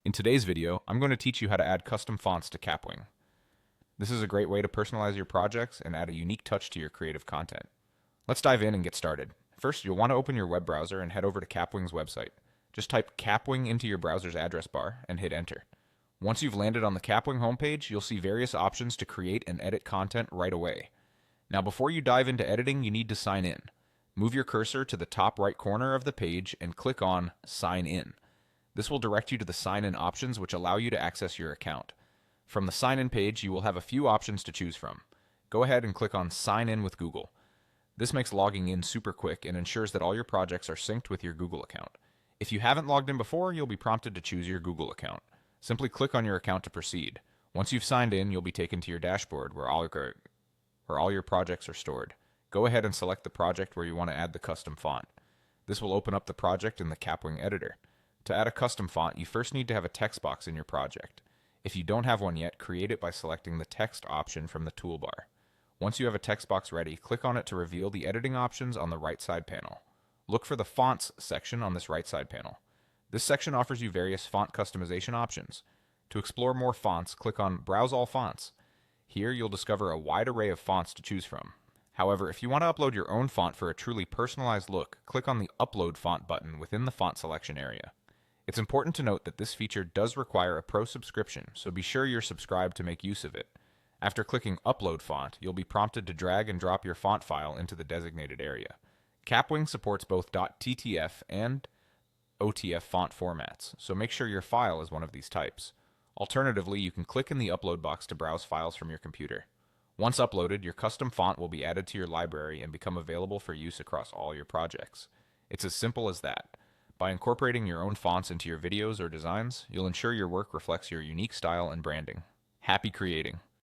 In today's video, I'm going to teach you how to add custom fonts to Kapwing. This is a great way to personalize your projects and add a unique touch to your creative content. Let's dive in and get started. First, you'll want to open your web browser and head over to Kapwing's website. Just type Kapwing into your browser's address bar and hit enter. Once you've landed on the Kapwing homepage, you'll see various options to create and edit content right away. Now, before you dive into editing, you need to sign in. Move your cursor to the top right corner of the page and click on Sign In. This will direct you to the sign-in options, which allow you to access your account. From the sign-in page, you will have a few options to choose from. Go ahead and click on Sign In with Google. This makes logging in super quick and ensures that all your projects are synced with your Google account. If you haven't logged in before, you'll be prompted to choose your Google account. Simply click on your account to proceed. Once you've signed in, you'll be taken to your dashboard where all your projects are stored. Go ahead and select the project where you want to add the custom font. This will open up the project in the Kapwing editor. To add a custom font, you first need to have a text box in your project. If you don't have one yet, create it by selecting the text option from the toolbar. Once you have a text box ready, click on it to reveal the editing options on the right side panel. Look for the Fonts section on this right side panel. This section offers you various font customization options. To explore more fonts, click on Browse All Fonts. Here you'll discover a wide array of fonts to choose from. However, if you want to upload your own font for a truly personalized look, click on the Upload Font button within the font selection area. It's important to note that this feature does require a pro subscription, so be sure you're subscribed to make use of it. After clicking Upload Font, you'll be prompted to drag and drop your font file into the designated area. Kapwing supports both .ttf and OTF font formats, so make sure your file is one of these types. Alternatively, you can click in the upload box to browse files from your computer. Once uploaded, your custom font will be added to your library and become available for use across all your projects. It's as simple as that. By incorporating your own fonts into your videos or designs, you'll ensure your work reflects your unique style and branding. Happy creating!